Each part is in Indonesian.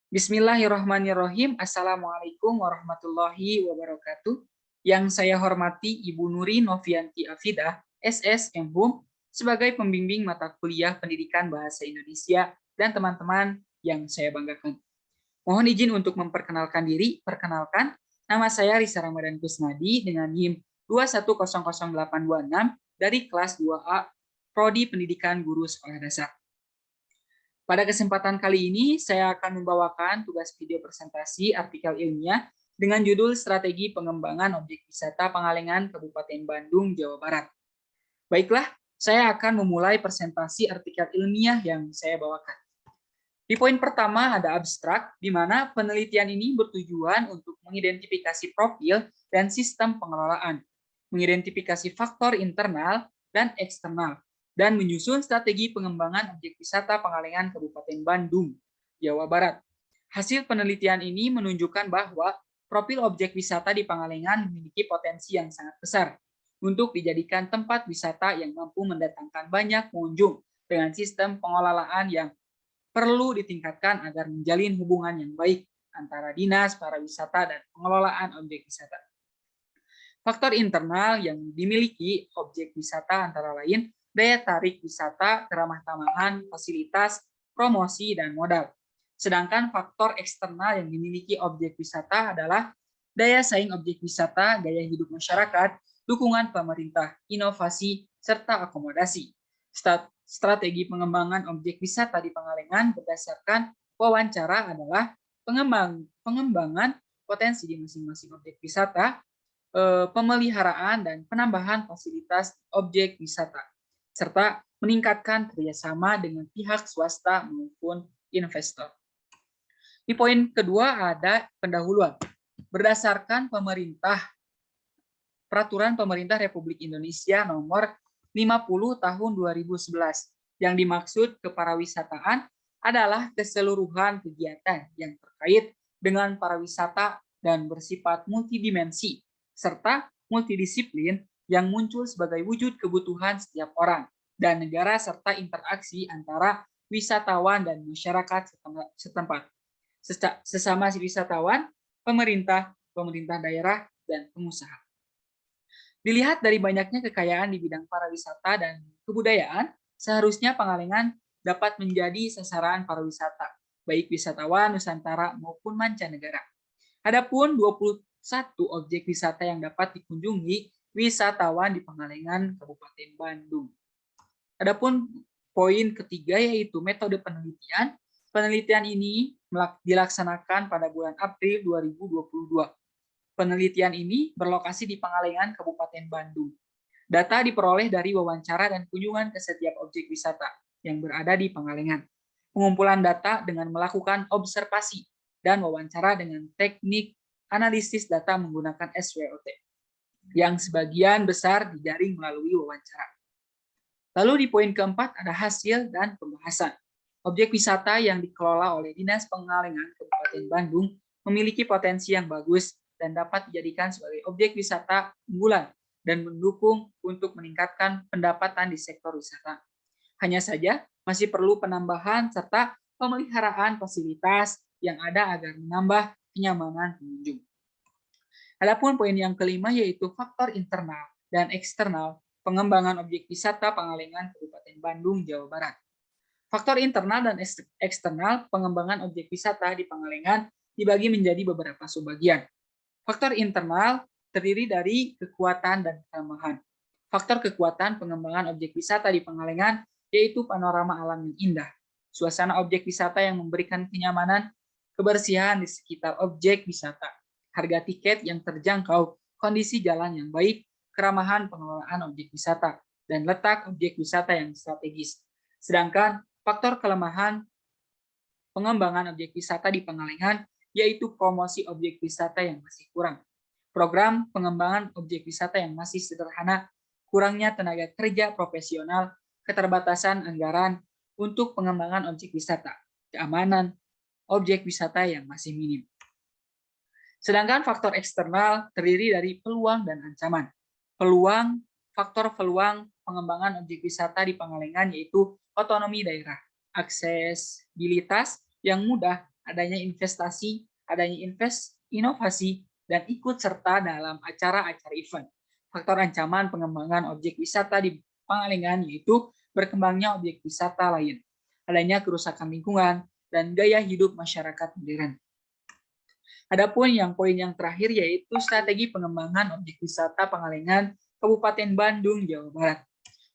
Bismillahirrahmanirrahim. Assalamualaikum warahmatullahi wabarakatuh. Yang saya hormati Ibu Nuri Novianti Afidah, SS MHUM, sebagai pembimbing mata kuliah Pendidikan Bahasa Indonesia dan teman-teman yang saya banggakan. Mohon izin untuk memperkenalkan diri. Perkenalkan, nama saya Risa Ramadan Kusnadi dengan NIM 2100826 dari kelas 2A Prodi Pendidikan Guru Sekolah Dasar. Pada kesempatan kali ini, saya akan membawakan tugas video presentasi artikel ilmiah dengan judul Strategi Pengembangan Objek Wisata Pangalengan Kabupaten Bandung, Jawa Barat. Baiklah, saya akan memulai presentasi artikel ilmiah yang saya bawakan. Di poin pertama ada abstrak, di mana penelitian ini bertujuan untuk mengidentifikasi profil dan sistem pengelolaan, mengidentifikasi faktor internal dan eksternal, dan menyusun strategi pengembangan objek wisata Pangalengan Kabupaten Bandung, Jawa Barat. Hasil penelitian ini menunjukkan bahwa profil objek wisata di Pangalengan memiliki potensi yang sangat besar untuk dijadikan tempat wisata yang mampu mendatangkan banyak pengunjung dengan sistem pengelolaan yang perlu ditingkatkan agar menjalin hubungan yang baik antara dinas, pariwisata, dan pengelolaan objek wisata. Faktor internal yang dimiliki objek wisata antara lain daya tarik wisata, keramah tamahan, fasilitas, promosi, dan modal. Sedangkan faktor eksternal yang dimiliki objek wisata adalah daya saing objek wisata, gaya hidup masyarakat, dukungan pemerintah, inovasi, serta akomodasi. Strategi pengembangan objek wisata di Pangalengan berdasarkan wawancara adalah pengembangan potensi di masing-masing objek wisata, pemeliharaan dan penambahan fasilitas objek wisata, serta meningkatkan kerjasama dengan pihak swasta maupun investor. Di poin kedua ada pendahuluan. Berdasarkan Peraturan Pemerintah Republik Indonesia Nomor 50 Tahun 2011, yang dimaksud keparawisataan adalah keseluruhan kegiatan yang terkait dengan pariwisata dan bersifat multidimensi, serta multidisiplin yang muncul sebagai wujud kebutuhan setiap orang dan negara serta interaksi antara wisatawan dan masyarakat setempat. Sesama wisatawan, pemerintah daerah, dan pengusaha. Dilihat dari banyaknya kekayaan di bidang pariwisata dan kebudayaan, seharusnya Pangalengan dapat menjadi sasaran pariwisata, baik wisatawan Nusantara maupun mancanegara. Adapun 21 objek wisata yang dapat dikunjungi wisatawan di Pangalengan Kabupaten Bandung. Adapun poin ketiga yaitu metode penelitian. Penelitian ini dilaksanakan pada bulan April 2022. Penelitian ini berlokasi di Pangalengan Kabupaten Bandung. Data diperoleh dari wawancara dan kunjungan ke setiap objek wisata yang berada di Pangalengan. Pengumpulan data dengan melakukan observasi dan wawancara dengan teknik analisis data menggunakan SWOT, yang sebagian besar dijaring melalui wawancara. Lalu di poin keempat ada hasil dan pembahasan. Objek wisata yang dikelola oleh Dinas Pangalengan Kabupaten Bandung memiliki potensi yang bagus dan dapat dijadikan sebagai objek wisata unggulan dan mendukung untuk meningkatkan pendapatan di sektor wisata. Hanya saja masih perlu penambahan serta pemeliharaan fasilitas yang ada agar menambah kenyamanan pengunjung. Adapun poin yang kelima yaitu faktor internal dan eksternal pengembangan objek wisata Pangalengan Kabupaten Bandung, Jawa Barat. Faktor internal dan eksternal pengembangan objek wisata di Pangalengan dibagi menjadi beberapa subbagian. Faktor internal terdiri dari kekuatan dan kelemahan. Faktor kekuatan pengembangan objek wisata di Pangalengan yaitu panorama alam yang indah, suasana objek wisata yang memberikan kenyamanan, kebersihan di sekitar objek wisata, harga tiket yang terjangkau, kondisi jalan yang baik, keramahan pengelolaan objek wisata, dan letak objek wisata yang strategis. Sedangkan faktor kelemahan pengembangan objek wisata di Pangalengan yaitu promosi objek wisata yang masih kurang, program pengembangan objek wisata yang masih sederhana, kurangnya tenaga kerja profesional, keterbatasan anggaran untuk pengembangan objek wisata, keamanan objek wisata yang masih minim. Sedangkan faktor eksternal terdiri dari peluang dan ancaman. Faktor peluang pengembangan objek wisata di Pangalengan yaitu otonomi daerah, aksesibilitas yang mudah adanya investasi, adanya inovasi, dan ikut serta dalam acara-acara event. Faktor ancaman pengembangan objek wisata di Pangalengan yaitu berkembangnya objek wisata lain, adanya kerusakan lingkungan, dan gaya hidup masyarakat modern. Adapun yang poin yang terakhir yaitu strategi pengembangan objek wisata Pangalengan Kabupaten Bandung, Jawa Barat.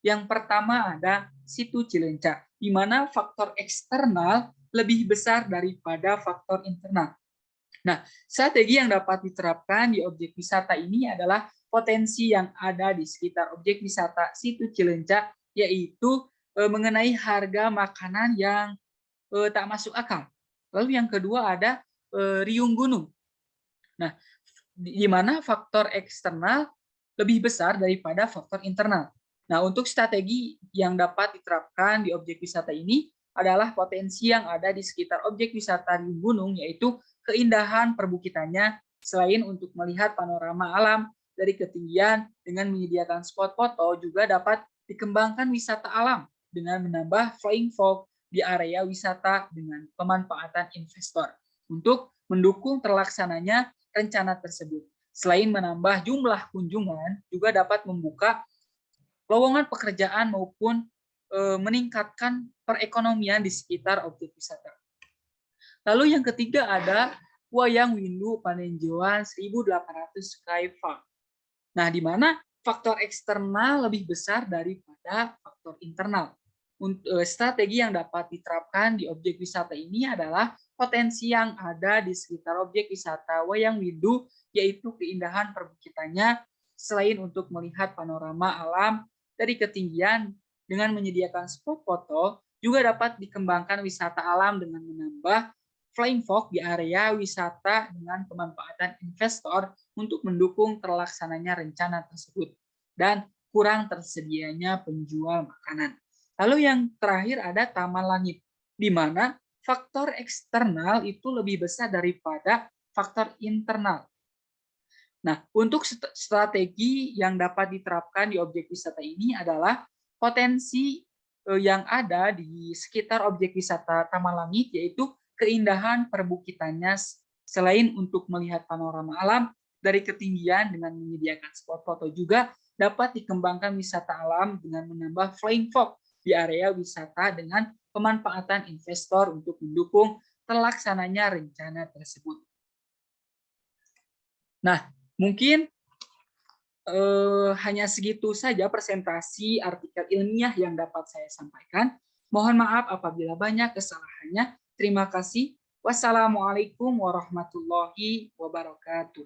Yang pertama ada situ Cileunca, di mana faktor eksternal lebih besar daripada faktor internal. Nah, strategi yang dapat diterapkan di objek wisata ini adalah potensi yang ada di sekitar objek wisata situ Cileunca, yaitu mengenai harga makanan yang tak masuk akal. Lalu yang kedua ada riung gunung. Nah, di mana faktor eksternal lebih besar daripada faktor internal. Nah, untuk strategi yang dapat diterapkan di objek wisata ini adalah potensi yang ada di sekitar objek wisata riung gunung, yaitu keindahan perbukitannya, selain untuk melihat panorama alam dari ketinggian dengan menyediakan spot foto, juga dapat dikembangkan wisata alam dengan menambah flying fox di area wisata dengan pemanfaatan investor untuk mendukung terlaksananya rencana tersebut. Selain menambah jumlah kunjungan, juga dapat membuka lowongan pekerjaan maupun meningkatkan perekonomian di sekitar objek wisata. Lalu yang ketiga ada Wayang Windu Panenjoan 1800 Skyfarm. Nah, di mana faktor eksternal lebih besar daripada faktor internal. Strategi yang dapat diterapkan di objek wisata ini adalah potensi yang ada di sekitar objek wisata Wayang Windu, yaitu keindahan perbukitannya, selain untuk melihat panorama alam dari ketinggian dengan menyediakan spot foto, juga dapat dikembangkan wisata alam dengan menambah flying fox di area wisata dengan pemanfaatan investor untuk mendukung terlaksananya rencana tersebut dan kurang tersedianya penjual makanan. Lalu yang terakhir ada Taman Langit, di mana faktor eksternal itu lebih besar daripada faktor internal. Nah, untuk strategi yang dapat diterapkan di objek wisata ini adalah potensi yang ada di sekitar objek wisata Taman Langit, yaitu keindahan perbukitannya, selain untuk melihat panorama alam dari ketinggian dengan menyediakan spot foto, juga dapat dikembangkan wisata alam dengan menambah flying fox di area wisata dengan pemanfaatan investor untuk mendukung terlaksananya rencana tersebut. Nah, mungkin hanya segitu saja presentasi artikel ilmiah yang dapat saya sampaikan. Mohon maaf apabila banyak kesalahannya. Terima kasih. Wassalamualaikum warahmatullahi wabarakatuh.